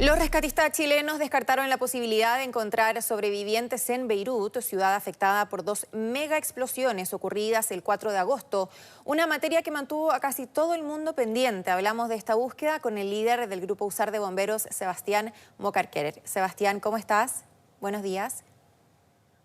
Los rescatistas chilenos descartaron la posibilidad de encontrar sobrevivientes en Beirut, ciudad afectada por dos mega explosiones ocurridas el 4 de agosto, una materia que mantuvo a casi todo el mundo pendiente. Hablamos de esta búsqueda con el líder del Grupo USAR de Bomberos, Sebastián Mocarquer. Sebastián, ¿cómo estás? Buenos días.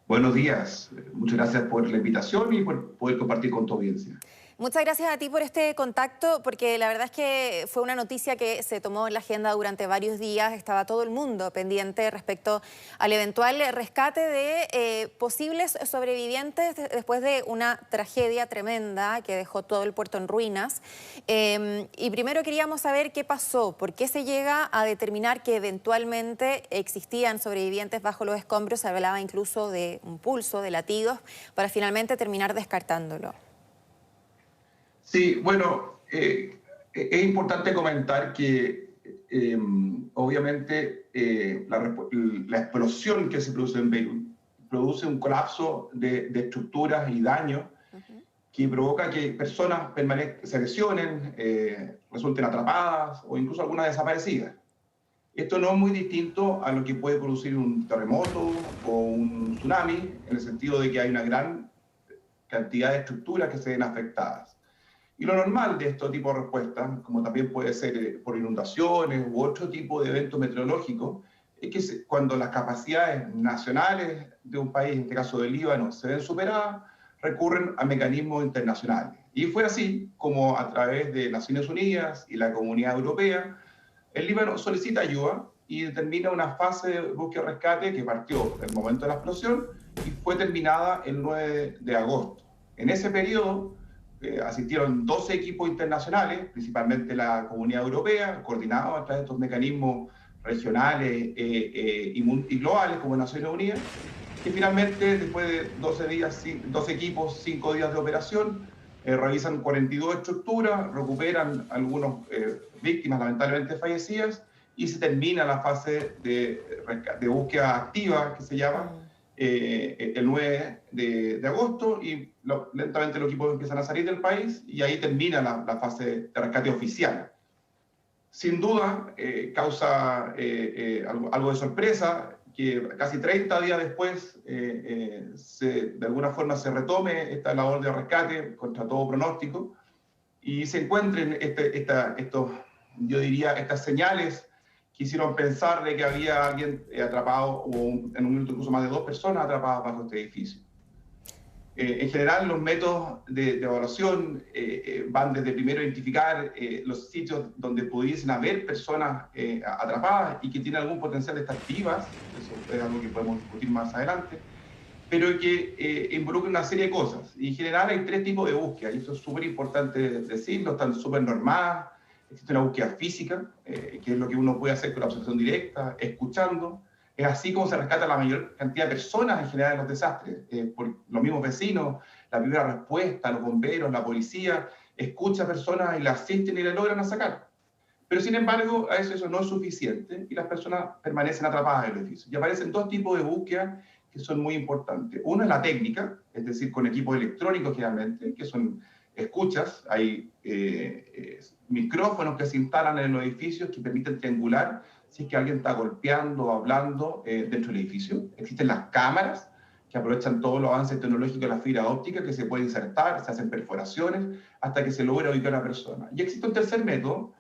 Buenos días, muchas gracias por la invitación y por poder compartir con tu audiencia. Muchas gracias a ti por este contacto, porque la verdad es que fue una noticia que se tomó en la agenda durante varios días. Estaba todo el mundo pendiente respecto al eventual rescate de posibles sobrevivientes después de una tragedia tremenda que dejó todo el puerto en ruinas. Y primero queríamos saber qué pasó, por qué se llega a determinar que eventualmente existían sobrevivientes bajo los escombros. Se hablaba incluso de un pulso, de latidos, para finalmente terminar descartándolo. Sí, bueno, es importante comentar que obviamente la explosión que se produce en Beirut produce un colapso de estructuras y daños que provoca que personas se lesionen, resulten atrapadas o incluso algunas desaparecidas. Esto no es muy distinto a lo que puede producir un terremoto o un tsunami, en el sentido de que hay una gran cantidad de estructuras que se ven afectadas. Y lo normal de este tipo de respuestas, como también puede ser por inundaciones u otro tipo de eventos meteorológicos, es que cuando las capacidades nacionales de un país, en este caso del Líbano, se ven superadas, recurren a mecanismos internacionales. Y fue así como a través de Naciones Unidas y la Comunidad Europea, el Líbano solicita ayuda y determina una fase de búsqueda y rescate que partió del momento de la explosión y fue terminada el 9 de agosto. En ese periodo asistieron 12 equipos internacionales, principalmente la Comunidad Europea, coordinados a través de estos mecanismos regionales y globales como Naciones Unidas, que finalmente, después de 12 días, 12 equipos, 5 días de operación, revisan 42 estructuras, recuperan algunas víctimas lamentablemente fallecidas y se termina la fase de búsqueda activa, que se llama, el 9 de agosto, y lentamente los equipos empiezan a salir del país y ahí termina la fase de rescate oficial. Sin duda, causa algo de sorpresa que casi 30 días después de alguna forma se retome esta labor de rescate contra todo pronóstico y se encuentren yo diría, estas señales que hicieron pensar de que había alguien atrapado, o en un minuto incluso más de 2 personas atrapadas bajo este edificio. En general, los métodos de evaluación van desde primero identificar los sitios donde pudiesen haber personas atrapadas y que tienen algún potencial de estar vivas, eso es algo que podemos discutir más adelante, pero que involucra una serie de cosas. Y en general hay 3 tipos de búsqueda, y eso es súper importante decirlo, están súper normadas. Existe una búsqueda física, que es lo que uno puede hacer con la observación directa, escuchando. Es así como se rescata la mayor cantidad de personas en general en los desastres, por los mismos vecinos, la primera respuesta, los bomberos, la policía, escucha a personas y las asisten y las logran sacar. Pero sin embargo, a eso no es suficiente y las personas permanecen atrapadas en el edificio. Y aparecen 2 tipos de búsqueda que son muy importantes. Uno es la técnica, es decir, con equipos electrónicos generalmente, que son escuchas, hay micrófonos que se instalan en los edificios que permiten triangular si es que alguien está golpeando o hablando dentro del edificio. Existen las cámaras que aprovechan todos los avances tecnológicos de la fibra óptica que se puede insertar, se hacen perforaciones hasta que se logra ubicar a una persona. Y existe un tercer método,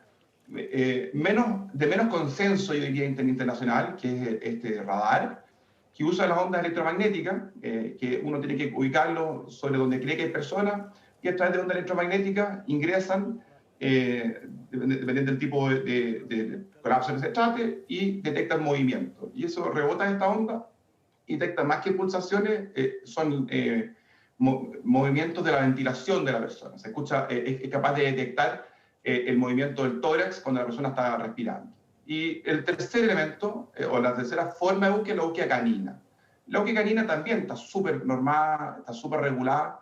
de menos consenso, yo diría, internacional, que es este radar, que usa las ondas electromagnéticas, que uno tiene que ubicarlo sobre donde cree que hay personas, y a través de ondas electromagnéticas ingresan, dependiendo del tipo de colapso que se trate, y detectan movimiento. Y eso rebota esta onda y detecta más que pulsaciones, son movimientos de la ventilación de la persona. Se escucha, es capaz de detectar el movimiento del tórax cuando la persona está respirando. Y el tercer elemento, o la tercera forma de búsqueda, es la búsqueda canina. La búsqueda canina también está súper normada, está súper regulada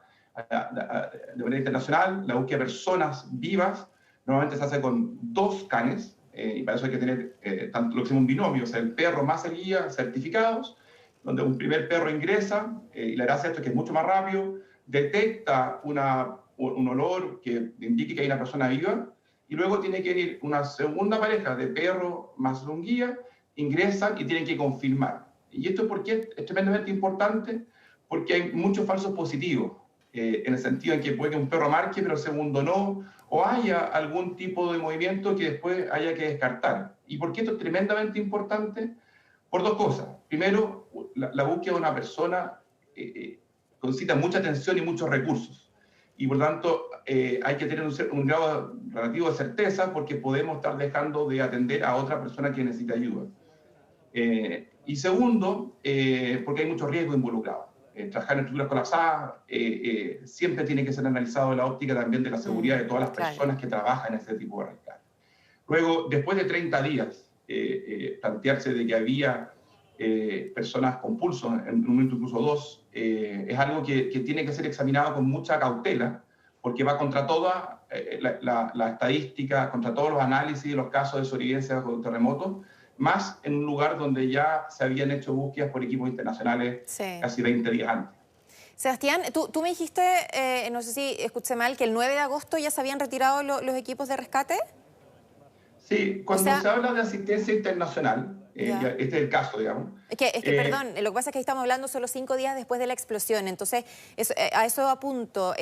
de manera internacional. La búsqueda de personas vivas normalmente se hace con 2 canes, y para eso hay que tener tanto lo que se llama un binomio, o sea, el perro más el guía certificados, donde un primer perro ingresa, y la gracia de esto es que es mucho más rápido, detecta un olor que indique que hay una persona viva, y luego tiene que ir una segunda pareja de perro más un guía, ingresan y tienen que confirmar. Y esto porque es tremendamente importante, porque hay muchos falsos positivos, en el sentido en que puede que un perro marque, pero el segundo no, o haya algún tipo de movimiento que después haya que descartar. ¿Y por qué esto es tremendamente importante? Por dos cosas. Primero, la búsqueda de una persona concita mucha atención y muchos recursos. Y por lo tanto, hay que tener un grado relativo de certeza porque podemos estar dejando de atender a otra persona que necesita ayuda. Y segundo, porque hay mucho riesgo involucrado. Trabajar en estructuras colapsadas siempre tiene que ser analizado en la óptica también de la seguridad de todas las personas que trabajan en ese tipo de rescate. Luego, después de 30 días, plantearse de que había personas con pulso, en un momento incluso dos, es algo que tiene que ser examinado con mucha cautela, porque va contra toda la estadística, contra todos los análisis de los casos de sobrevivencia bajo terremotos, más en un lugar donde ya se habían hecho búsquedas por equipos internacionales casi 20 días antes. Sebastián, tú me dijiste, no sé si escuché mal, que el 9 de agosto ya se habían retirado los equipos de rescate. Sí, cuando se habla de asistencia internacional, este es el caso, digamos. Es que perdón, lo que pasa es que ahí estamos hablando solo 5 días después de la explosión, entonces a eso apunto.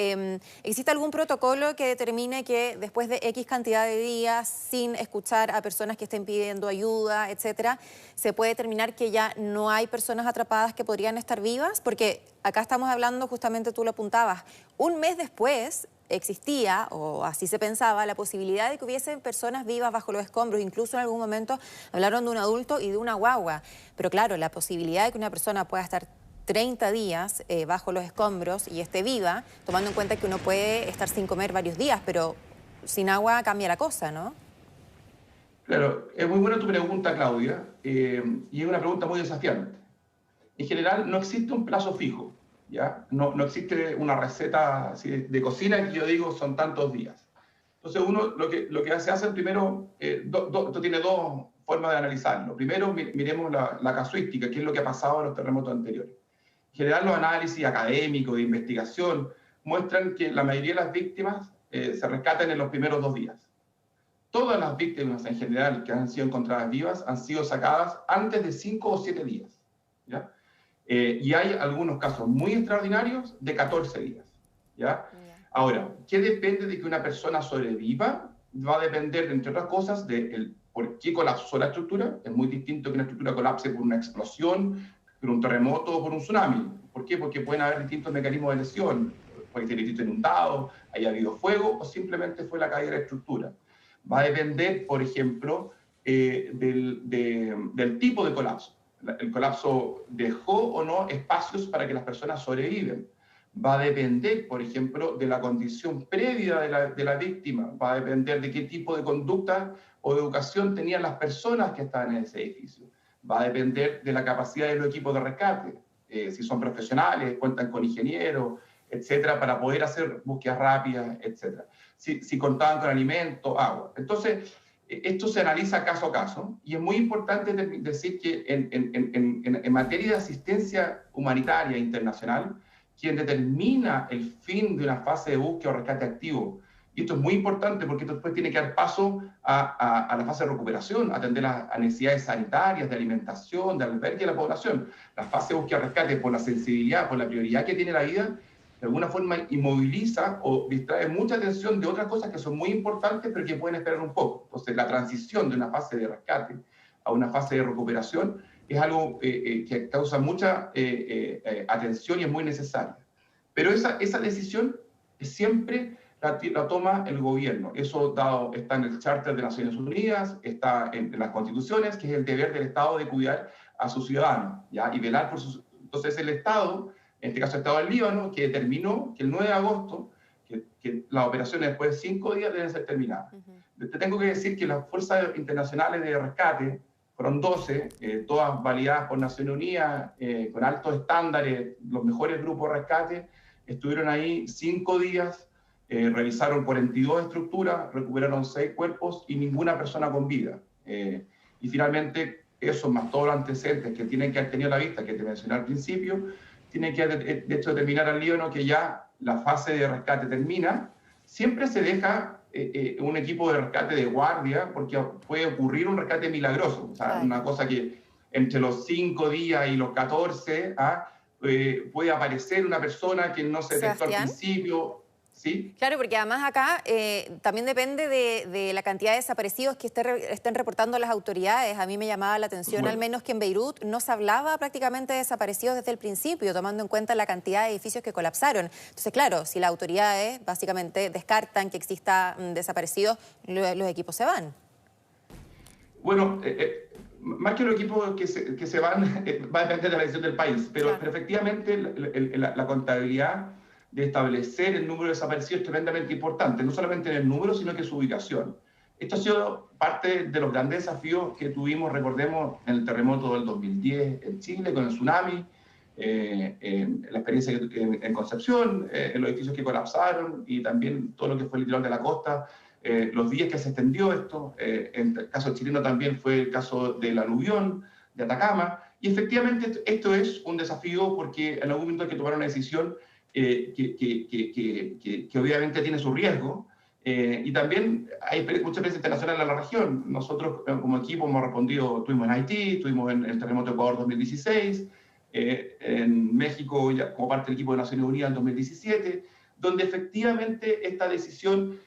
¿Existe algún protocolo que determine que después de X cantidad de días, sin escuchar a personas que estén pidiendo ayuda, etcétera, se puede determinar que ya no hay personas atrapadas que podrían estar vivas? Porque acá estamos hablando, justamente tú lo apuntabas, un mes después existía, o así se pensaba, la posibilidad de que hubiesen personas vivas bajo los escombros. Incluso en algún momento hablaron de un adulto y de una guagua. Pero claro, la posibilidad de que una persona pueda estar 30 días bajo los escombros y esté viva, tomando en cuenta que uno puede estar sin comer varios días, pero sin agua cambia la cosa, ¿no? Claro, es muy buena tu pregunta, Claudia, y es una pregunta muy desafiante. En general, no existe un plazo fijo. ¿Ya? No existe una receta así de cocina que yo digo son tantos días. Entonces uno lo que se hace primero, esto tiene dos formas de analizarlo. Primero miremos la casuística, qué es lo que ha pasado en los terremotos anteriores. En general los análisis académicos de investigación muestran que la mayoría de las víctimas se rescatan en los primeros 2 días. Todas las víctimas en general que han sido encontradas vivas han sido sacadas antes de 5 o 7 días. ¿Ya? Y hay algunos casos muy extraordinarios de 14 días. ¿Ya? Ahora, ¿qué depende de que una persona sobreviva? Va a depender, entre otras cosas, de por qué colapsó la estructura. Es muy distinto que una estructura colapse por una explosión, por un terremoto o por un tsunami. ¿Por qué? Porque pueden haber distintos mecanismos de lesión. Puede ser distinto inundado, haya habido fuego o simplemente fue la caída de la estructura. Va a depender, por ejemplo, del tipo de colapso. El colapso dejó o no espacios para que las personas sobreviven. Va a depender, por ejemplo, de la condición previa de la víctima. Va a depender de qué tipo de conducta o de educación tenían las personas que estaban en ese edificio. Va a depender de la capacidad de los equipos de rescate. Si son profesionales, cuentan con ingenieros, etcétera, para poder hacer búsquedas rápidas, etcétera. Si contaban con alimentos, agua. Entonces, esto se analiza caso a caso y es muy importante decir que en materia de asistencia humanitaria internacional, quien determina el fin de una fase de búsqueda o rescate activo, y esto es muy importante porque esto después tiene que dar paso a la fase de recuperación, atender a necesidades sanitarias, de alimentación, de albergue de la población. La fase de búsqueda y rescate, por la sensibilidad, por la prioridad que tiene la vida, de alguna forma inmoviliza o distrae mucha atención de otras cosas que son muy importantes, pero que pueden esperar un poco. Entonces, la transición de una fase de rescate a una fase de recuperación es algo que causa mucha atención y es muy necesaria. Pero esa decisión siempre la toma el gobierno. Eso está en el Charter de Naciones Unidas, está en las constituciones, que es el deber del Estado de cuidar a sus ciudadanos, ¿ya? Y velar por sus... Entonces, el Estado, en este caso el Estado del Líbano, que determinó que el 9 de agosto, que las operaciones después de 5 días deben ser terminadas. Te tengo que decir que las fuerzas internacionales de rescate fueron 12, todas validadas por Naciones Unidas, con altos estándares, los mejores grupos de rescate, estuvieron ahí 5 días, revisaron 42 estructuras, recuperaron 6 cuerpos y ninguna persona con vida. Y finalmente, eso más todos los antecedentes que tienen que haber tenido a la vista, que te mencioné al principio, tiene que, de hecho, determinar al Líbano que ya la fase de rescate termina. Siempre se deja un equipo de rescate de guardia, porque puede ocurrir un rescate milagroso, o sea, Claro. una cosa que entre los 5 días y los 14 puede aparecer una persona que no se detectó al Sebastián. principio, ¿sí? Claro, porque además acá también depende de la cantidad de desaparecidos que estén reportando las autoridades. A mí me llamaba la atención al Bueno, menos que en Beirut no se hablaba prácticamente de desaparecidos desde el principio, tomando en cuenta la cantidad de edificios que colapsaron. Entonces, claro, si las autoridades básicamente descartan que exista desaparecidos, los equipos se van. bueno, más que los equipos que se van, va a depender de la decisión del país, pero, Claro. pero efectivamente la contabilidad de establecer el número de desaparecidos es tremendamente importante, no solamente en el número, sino que su ubicación. Esto ha sido parte de los grandes desafíos que tuvimos, recordemos, en el terremoto del 2010 en Chile, con el tsunami, la experiencia en Concepción, en los edificios que colapsaron y también todo lo que fue el litoral de la costa, los días que se extendió esto, en el caso chileno también fue el caso del aluvión de Atacama, y efectivamente esto es un desafío porque en algún momento hay que tomar una decisión que obviamente tiene su riesgo, y también hay mucha prensa internacional en la región. Nosotros como equipo hemos respondido, estuvimos en Haití, estuvimos en el terremoto de Ecuador 2016, en México como parte del equipo de Naciones Unidas en 2017, donde efectivamente esta decisión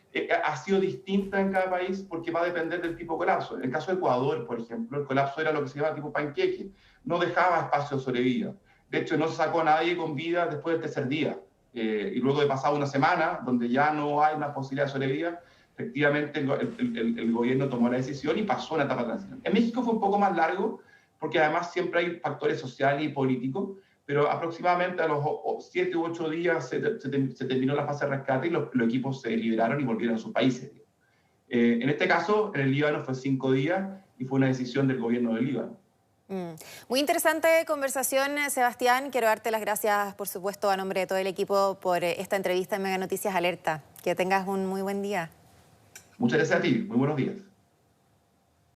ha sido distinta en cada país porque va a depender del tipo de colapso. En el caso de Ecuador, por ejemplo, el colapso era lo que se llama tipo panqueque, no dejaba espacio de sobrevida. De hecho, no se sacó a nadie con vida después del tercer día. Y luego de pasar una semana, donde ya no hay una posibilidad de sobrevida, efectivamente el gobierno tomó la decisión y pasó a una etapa de transición. En México fue un poco más largo, porque además siempre hay factores sociales y políticos, pero aproximadamente a los 7 u 8 días se terminó la fase de rescate y los equipos se liberaron y volvieron a sus países. En este caso, en el Líbano fue 5 días y fue una decisión del gobierno del Líbano. Muy interesante conversación, Sebastián. Quiero darte las gracias, por supuesto, a nombre de todo el equipo por esta entrevista en Mega Noticias Alerta. Que tengas un muy buen día. Muchas gracias a ti. Muy buenos días.